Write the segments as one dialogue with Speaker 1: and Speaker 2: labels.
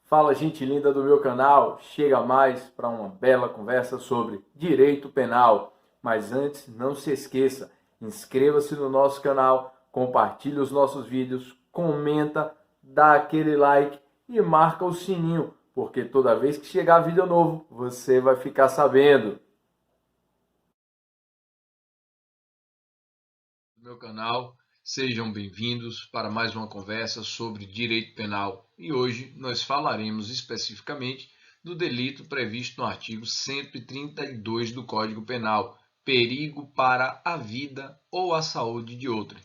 Speaker 1: Fala, gente linda do meu canal, chega mais para uma bela conversa sobre direito penal. Mas antes, não se esqueça, inscreva-se no nosso canal, compartilhe os nossos vídeos, comenta, dá aquele like e marca o sininho, porque toda vez que chegar vídeo novo, você vai ficar sabendo.
Speaker 2: Meu canal, sejam bem-vindos para mais uma conversa sobre direito penal. E hoje nós falaremos especificamente do delito previsto no artigo 132 do Código Penal, perigo para a vida ou a saúde de outrem.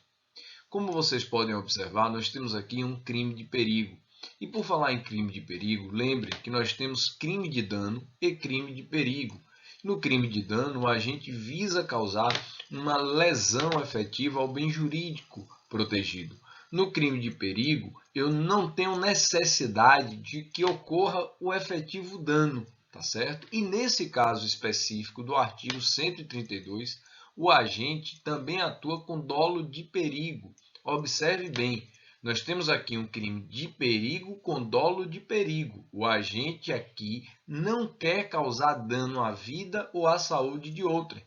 Speaker 2: Como vocês podem observar, nós temos aqui um crime de perigo. E por falar em crime de perigo, lembre que nós temos crime de dano e crime de perigo. No crime de dano, o agente visa causar uma lesão efetiva ao bem jurídico protegido. No crime de perigo, eu não tenho necessidade de que ocorra o efetivo dano, tá certo? E nesse caso específico do artigo 132, o agente também atua com dolo de perigo. Observe bem, nós temos aqui um crime de perigo com dolo de perigo. O agente aqui não quer causar dano à vida ou à saúde de outrem.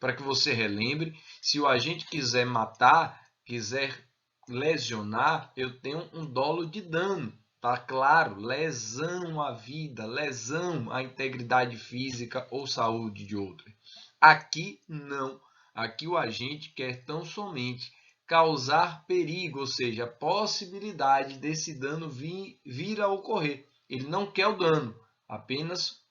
Speaker 2: Para que você relembre, se o agente quiser matar, quiser lesionar, eu tenho um dolo de dano. Tá claro? Lesão à vida, lesão à integridade física ou saúde de outrem. Aqui não. Aqui o agente quer tão somente causar perigo, ou seja, a possibilidade desse dano vir a ocorrer. Ele não quer o dano, apenas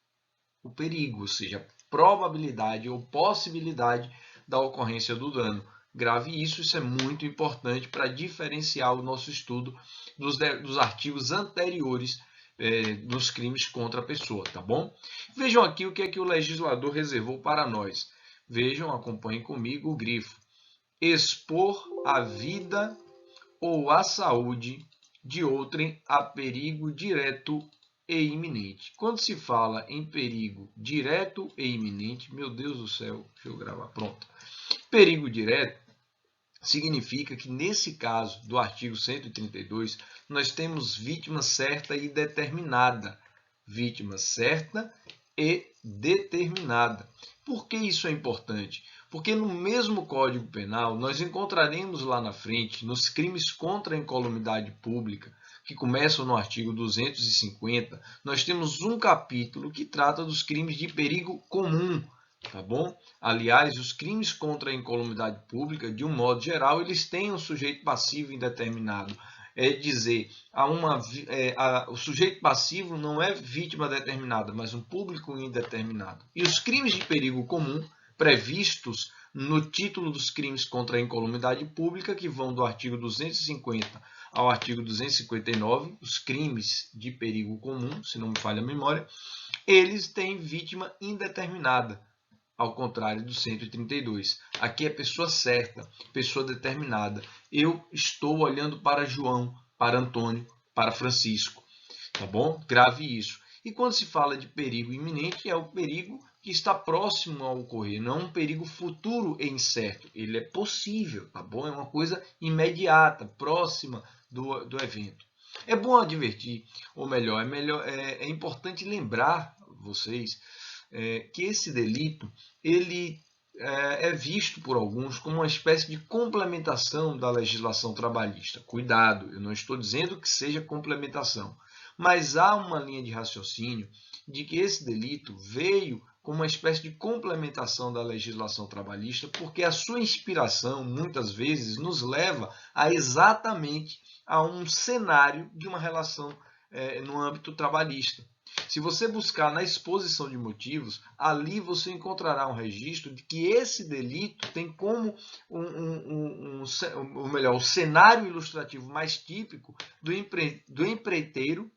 Speaker 2: o perigo, ou seja, a probabilidade ou possibilidade da ocorrência do dano. Grave isso, isso é muito importante para diferenciar o nosso estudo dos artigos anteriores dos crimes contra a pessoa, tá bom? Vejam aqui o que é que o legislador reservou para nós. Vejam, acompanhem comigo o grifo. Expor a vida ou a saúde de outrem a perigo direto e iminente. Quando se fala em perigo direto e iminente, meu Deus do céu, deixa eu gravar, pronto. Perigo direto significa que nesse caso do artigo 132, nós temos vítima certa e determinada. Vítima certa e determinada. Por que isso é importante? Porque no mesmo Código Penal, nós encontraremos lá na frente, nos crimes contra a incolumidade pública, que começam no artigo 250, nós temos um capítulo que trata dos crimes de perigo comum, tá bom? Aliás, os crimes contra a incolumidade pública, de um modo geral, eles têm um sujeito passivo indeterminado. É dizer, o sujeito passivo não é vítima determinada, mas um público indeterminado. E os crimes de perigo comum, previstos no título dos crimes contra a incolumidade pública, que vão do artigo 250 ao artigo 259, os crimes de perigo comum, se não me falha a memória, eles têm vítima indeterminada, ao contrário do 132. Aqui é pessoa certa, pessoa determinada. Eu estou olhando para João, para Antônio, para Francisco. Tá bom? Grave isso. E quando se fala de perigo iminente, é o perigo que está próximo a ocorrer, não um perigo futuro e incerto. Ele é possível, tá bom? É uma coisa imediata, próxima do evento. É bom advertir, ou melhor, é importante lembrar vocês que esse delito ele é visto por alguns como uma espécie de complementação da legislação trabalhista. Cuidado, eu não estou dizendo que seja complementação, mas há uma linha de raciocínio de que esse delito veio como uma espécie de complementação da legislação trabalhista, porque a sua inspiração, muitas vezes, nos leva a exatamente a um cenário de uma relação no âmbito trabalhista. Se você buscar na exposição de motivos, ali você encontrará um registro de que esse delito tem como ou melhor, o cenário ilustrativo mais típico do empreiteiro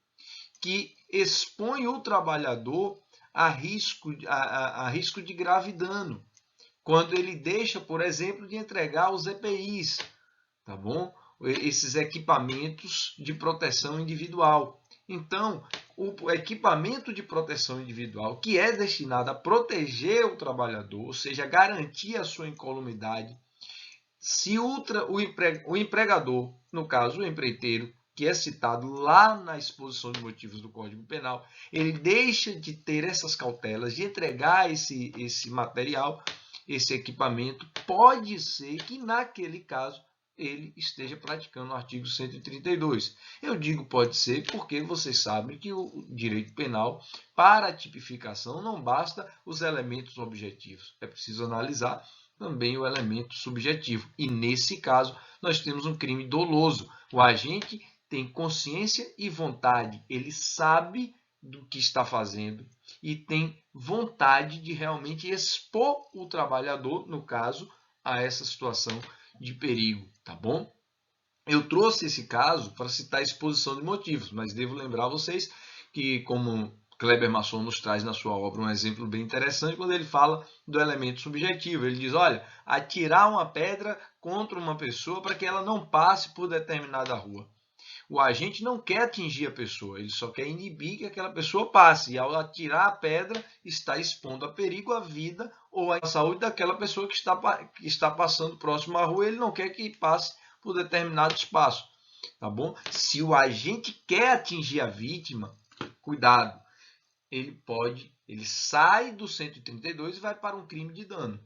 Speaker 2: que expõe o trabalhador a risco de grave dano, quando ele deixa, por exemplo, de entregar os EPIs, tá bom? Esses equipamentos de proteção individual. Então, o equipamento de proteção individual, que é destinado a proteger o trabalhador, ou seja, garantir a sua incolumidade, se o empregador, no caso o empreiteiro, que é citado lá na exposição de motivos do Código Penal, ele deixa de ter essas cautelas, de entregar esse material, esse equipamento. Pode ser que naquele caso ele esteja praticando o artigo 132. Eu digo pode ser porque vocês sabem que o direito penal, para a tipificação, não basta os elementos objetivos, é preciso analisar também o elemento subjetivo. E nesse caso, nós temos um crime doloso. O agente tem consciência e vontade, ele sabe do que está fazendo e tem vontade de realmente expor o trabalhador, no caso, a essa situação de perigo, tá bom? Eu trouxe esse caso para citar a exposição de motivos, mas devo lembrar vocês que, como Kleber Masson nos traz na sua obra um exemplo bem interessante, quando ele fala do elemento subjetivo. Ele diz, olha, atirar uma pedra contra uma pessoa para que ela não passe por determinada rua. O agente não quer atingir a pessoa, ele só quer inibir que aquela pessoa passe. E ao atirar a pedra, está expondo a perigo a vida ou a saúde daquela pessoa que está passando próximo à rua. Ele não quer que passe por determinado espaço, tá bom? Se o agente quer atingir a vítima, cuidado, ele sai do 132 e vai para um crime de dano.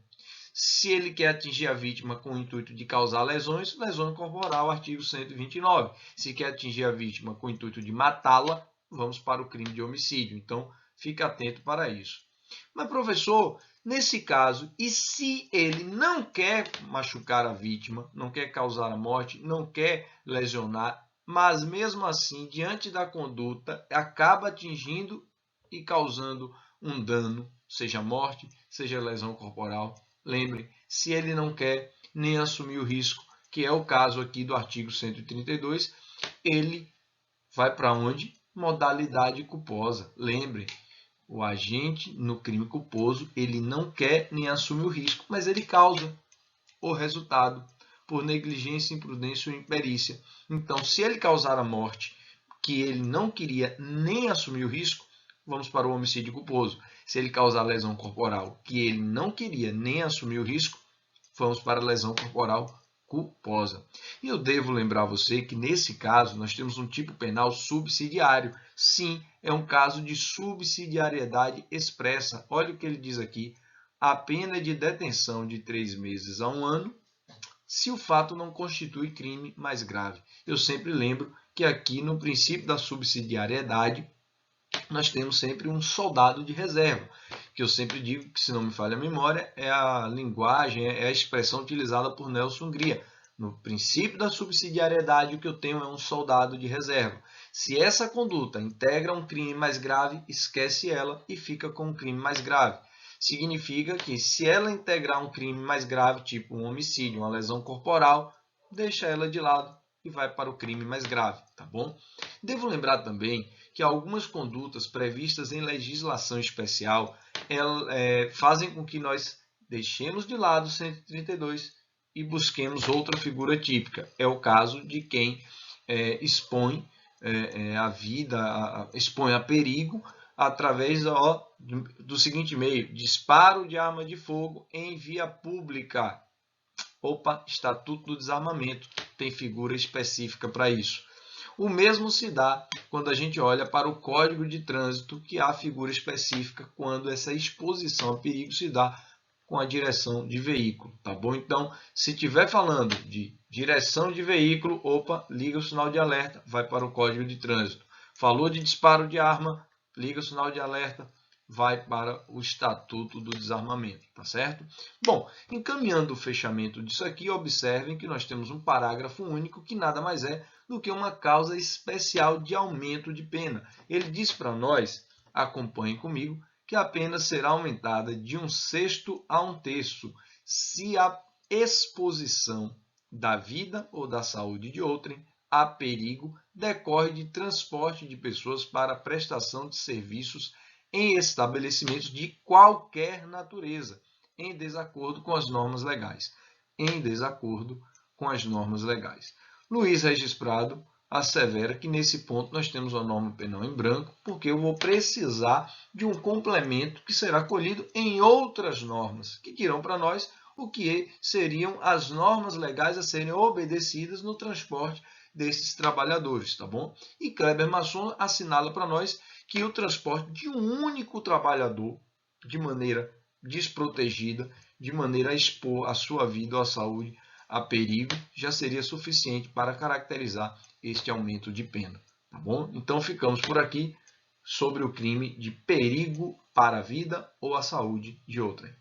Speaker 2: Se ele quer atingir a vítima com o intuito de causar lesões, lesão corporal, artigo 129. Se quer atingir a vítima com o intuito de matá-la, vamos para o crime de homicídio. Então, fique atento para isso. Mas, professor, nesse caso, e se ele não quer machucar a vítima, não quer causar a morte, não quer lesionar, mas mesmo assim, diante da conduta, acaba atingindo e causando um dano, seja morte, seja lesão corporal? Lembre, se ele não quer nem assumir o risco, que é o caso aqui do artigo 132, ele vai para onde? Modalidade culposa. Lembre, o agente no crime culposo, ele não quer nem assume o risco, mas ele causa o resultado por negligência, imprudência ou imperícia. Então, se ele causar a morte que ele não queria nem assumir o risco, vamos para o homicídio culposo. Se ele causar lesão corporal que ele não queria nem assumir o risco, vamos para a lesão corporal culposa. E eu devo lembrar você que nesse caso nós temos um tipo penal subsidiário. Sim, é um caso de subsidiariedade expressa. Olha o que ele diz aqui. A pena é de detenção de 3 meses a 1 ano, se o fato não constitui crime mais grave. Eu sempre lembro que aqui no princípio da subsidiariedade, nós temos sempre um soldado de reserva, que eu sempre digo que, se não me falha a memória, é a linguagem, é a expressão utilizada por Nelson Hungria. No princípio da subsidiariedade, o que eu tenho é um soldado de reserva. Se essa conduta integra um crime mais grave, esquece ela e fica com um crime mais grave. Significa que, se ela integrar um crime mais grave, tipo um homicídio, uma lesão corporal, deixa ela de lado e vai para o crime mais grave, tá bom? Devo lembrar também que algumas condutas previstas em legislação especial fazem com que nós deixemos de lado o 132 e busquemos outra figura típica. É o caso de quem expõe a vida, expõe a perigo através do seguinte meio: disparo de arma de fogo em via pública. Opa, Estatuto do Desarmamento tem figura específica para isso. O mesmo se dá quando a gente olha para o Código de Trânsito, que há figura específica quando essa exposição a perigo se dá com a direção de veículo, tá bom? Então, se estiver falando de direção de veículo, opa, liga o sinal de alerta, vai para o Código de Trânsito. Falou de disparo de arma, liga o sinal de alerta, vai para o Estatuto do Desarmamento, tá certo? Bom, encaminhando o fechamento disso aqui, observem que nós temos um parágrafo único que nada mais é do que uma causa especial de aumento de pena. Ele diz para nós, acompanhem comigo, que a pena será aumentada de 1/6 a 1/3 se a exposição da vida ou da saúde de outrem a perigo decorre de transporte de pessoas para prestação de serviços em estabelecimentos de qualquer natureza, em desacordo com as normas legais. Em desacordo com as normas legais. Luiz Regis Prado assevera que nesse ponto nós temos uma norma penal em branco, porque eu vou precisar de um complemento que será colhido em outras normas, que dirão para nós o que seriam as normas legais a serem obedecidas no transporte desses trabalhadores, tá bom? E Kleber Masson assinala para nós que o transporte de um único trabalhador de maneira desprotegida, de maneira a expor a sua vida ou a saúde a perigo, já seria suficiente para caracterizar este aumento de pena, tá bom? Então ficamos por aqui sobre o crime de perigo para a vida ou a saúde de outrem.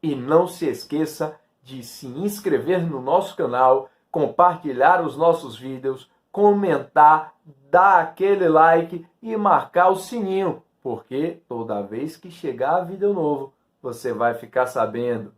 Speaker 1: E não se esqueça de se inscrever no nosso canal, compartilhar os nossos vídeos, comentar, dar aquele like e marcar o sininho, porque toda vez que chegar vídeo novo, você vai ficar sabendo.